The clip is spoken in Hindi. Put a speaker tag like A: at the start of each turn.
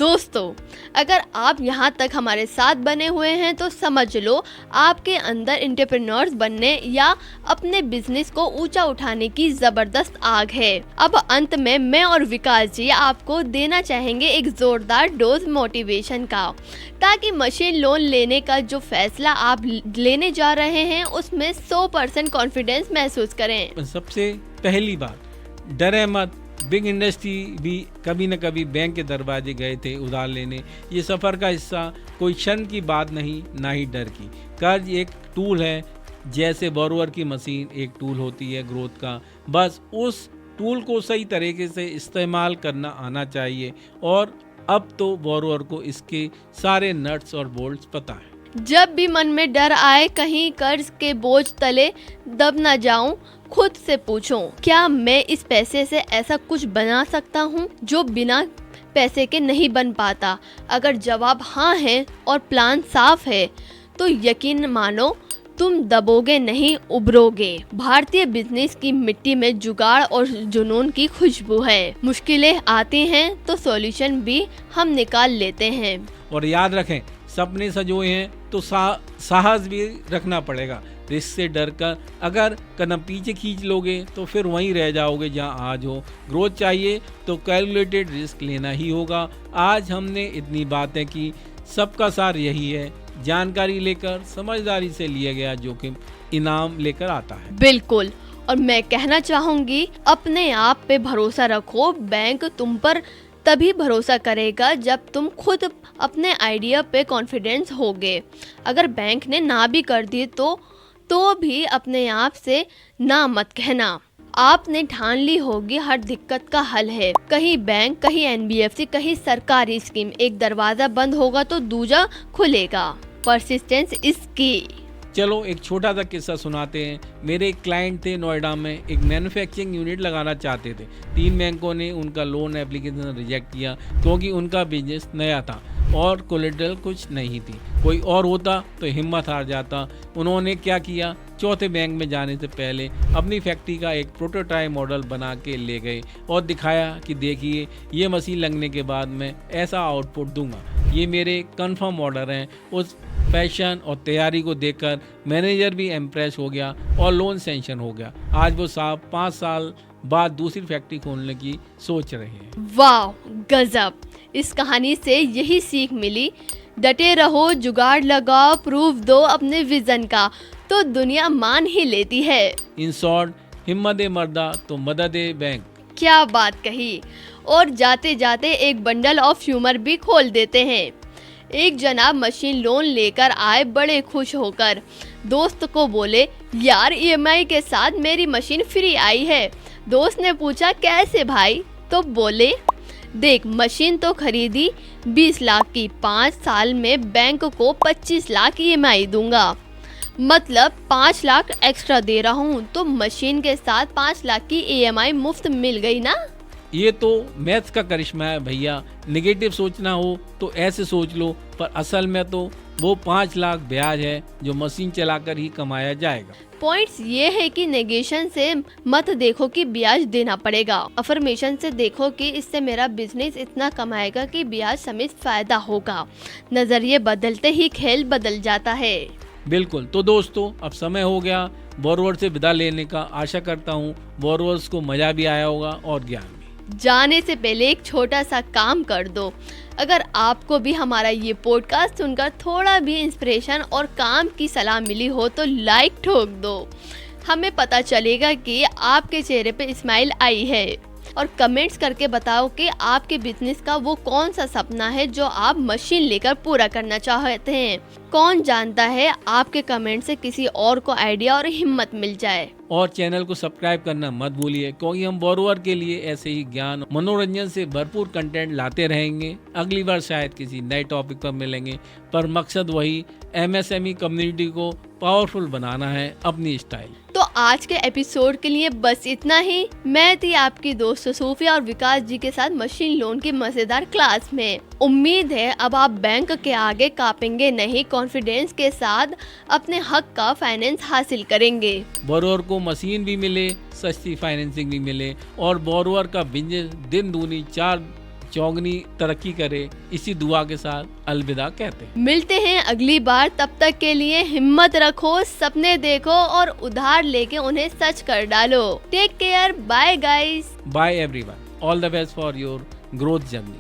A: दोस्तों, अगर आप यहाँ तक हमारे साथ बने हुए हैं तो समझ लो आपके अंदर एंटरप्रेन्योर्स बनने या अपने बिजनेस को ऊंचा उठाने की जबरदस्त आग है। अब अंत में मैं और विकास जी आपको देना चाहेंगे एक जोरदार डोज मोटिवेशन का, ताकि मशीन लोन लेने का जो फैसला आप लेने जा रहे हैं उसमें 100% कॉन्फिडेंस महसूस करें।
B: सबसे पहली बात, डरे मत। बिग इंडस्ट्री भी कभी न कभी बैंक के दरवाजे गए थे उधार लेने। ये सफ़र का हिस्सा, कोई क्षण की बात नहीं, ना ही डर की। कर्ज एक टूल है, जैसे बोरोवर की मशीन एक टूल होती है ग्रोथ का। बस उस टूल को सही तरीके से इस्तेमाल करना आना चाहिए, और अब तो बोरोवर को इसके सारे नट्स और बोल्ट्स पता है।
A: जब भी मन में डर आए कहीं कर्ज के बोझ तले दब न जाऊं, खुद से पूछो, क्या मैं इस पैसे से ऐसा कुछ बना सकता हूं जो बिना पैसे के नहीं बन पाता। अगर जवाब हाँ है और प्लान साफ है तो यकीन मानो तुम दबोगे नहीं, उभरोगे। भारतीय बिजनेस की मिट्टी में जुगाड़ और जुनून की खुशबू है। मुश्किलें आती हैं तो सॉल्यूशन भी हम निकाल लेते हैं।
B: और याद रखें, सपने सजोए हैं तो साहस भी रखना पड़ेगा। रिस्क से डर कर अगर कदम पीछे खींच लोगे तो फिर वहीं रह जाओगे जहां आज हो। ग्रोथ चाहिए तो कैलकुलेटेड रिस्क लेना ही होगा। आज हमने इतनी बातें की, सबका सार यही है, जानकारी लेकर समझदारी से लिया गया जोखिम इनाम लेकर आता है।
A: बिल्कुल, और मैं कहना चाहूंगी, अपने आप पे भरोसा रखो। बैंक तुम पर तभी भरोसा करेगा जब तुम खुद अपने आइडिया पे कॉन्फिडेंस होगे। अगर बैंक ने ना भी कर दी तो भी अपने आप से ना मत कहना। आपने ठान ली होगी हर दिक्कत का हल है। कहीं बैंक, कहीं एनबीएफसी, कहीं सरकारी स्कीम। एक दरवाजा बंद होगा तो दूजा खुलेगा। परसिस्टेंस इज की।
B: चलो एक छोटा सा किस्सा सुनाते हैं। मेरे एक क्लाइंट थे, नोएडा में एक मैन्युफैक्चरिंग यूनिट लगाना चाहते थे। 3 बैंकों ने उनका लोन एप्लीकेशन रिजेक्ट किया क्योंकि उनका बिजनेस नया था और कोलेटरल कुछ नहीं थी। कोई और होता तो हिम्मत हार जाता। उन्होंने क्या किया, चौथे बैंक में जाने से पहले अपनी फैक्ट्री का एक प्रोटोटाइप मॉडल बना के ले गए और दिखाया कि देखिए, ये मशीन लगने के बाद मैं ऐसा आउटपुट दूंगा। ये मेरे कंफर्म ऑर्डर हैं। उस पैशन और तैयारी को देखकर मैनेजर भी इम्प्रेस हो गया और लोन सैंक्शन हो गया। आज वो साहब 5 साल बाद दूसरी फैक्ट्री खोलने की सोच रहे हैं।
A: वाह, गजब। इस कहानी से यही सीख मिली, डटे रहो, जुगाड़ लगाओ, प्रूफ दो अपने विजन का, तो दुनिया मान ही लेती है।
B: इन शॉर्ट, हिम्मत मर्दा तो मदद बैंक।
A: क्या बात कही। और जाते जाते एक बंडल ऑफ ह्यूमर भी खोल देते हैं। एक जनाब मशीन लोन लेकर आए बड़े खुश होकर। दोस्त को बोले, यार ईएमआई के साथ मेरी मशीन फ्री आई है। दोस्त ने पूछा, कैसे भाई? तो बोले, देख, मशीन तो खरीदी 20 लाख की, 5 साल में बैंक को 25 लाख ईएमआई दूंगा, मतलब 5 लाख एक्स्ट्रा दे रहा हूँ, तो मशीन के साथ 5 लाख की ईएमआई मुफ्त मिल गई ना।
B: ये तो मैथ्स का करिश्मा है भैया। नेगेटिव सोचना हो तो ऐसे सोच लो, पर असल में तो वो 5 लाख ब्याज है जो मशीन चलाकर ही कमाया जाएगा।
A: पॉइंट्स ये है कि नेगेशन से मत देखो कि ब्याज देना पड़ेगा, अफर्मेशन से देखो कि इससे मेरा बिजनेस इतना कमाएगा कि ब्याज समेत फायदा होगा। नजरिए बदलते ही खेल बदल जाता है।
B: बिल्कुल। तो दोस्तों, अब समय हो गया बोरोवर से विदा लेने का। आशा करता हूँ बोरोवर्स को मजा भी आया होगा और ज्ञान भी।
A: जाने से पहले एक छोटा सा काम कर दो। अगर आपको भी हमारा ये पॉडकास्ट सुनकर थोड़ा भी इंस्पिरेशन और काम की सलाह मिली हो तो लाइक ठोक दो। हमें पता चलेगा कि आपके चेहरे पे स्माइल आई है। और कमेंट्स करके बताओ कि आपके बिजनेस का वो कौन सा सपना है जो आप मशीन लेकर पूरा करना चाहते हैं। कौन जानता है, आपके कमेंट से किसी और को आइडिया और हिम्मत मिल जाए।
B: और चैनल को सब्सक्राइब करना मत भूलिए, क्योंकि हम बोरोवर के लिए ऐसे ही ज्ञान, मनोरंजन से भरपूर कंटेंट लाते रहेंगे। अगली बार शायद किसी नए टॉपिक पर मिलेंगे, पर मकसद वही, एमएसएमई कम्युनिटी को पावरफुल बनाना है अपनी स्टाइल।
A: तो आज के एपिसोड के लिए बस इतना ही। मैं थी आपकी दोस्त सूफिया और विकास जी के साथ मशीन लोन की मजेदार क्लास में। उम्मीद है अब आप बैंक के आगे कांपेंगे नहीं, कॉन्फिडेंस के साथ अपने हक का फाइनेंस हासिल करेंगे।
B: बोरोवर को मशीन भी मिले, सस्ती फाइनेंसिंग भी मिले और बोरोवर का बिजनेस दिन दूनी 4 चौगनी तरक्की करे, इसी दुआ के साथ अलविदा कहते हैं।
A: मिलते हैं अगली बार, तब तक के लिए हिम्मत रखो, सपने देखो और उधार लेके उन्हें सच कर डालो। Take care, bye guys.
B: Bye everyone, all the best for your growth journey.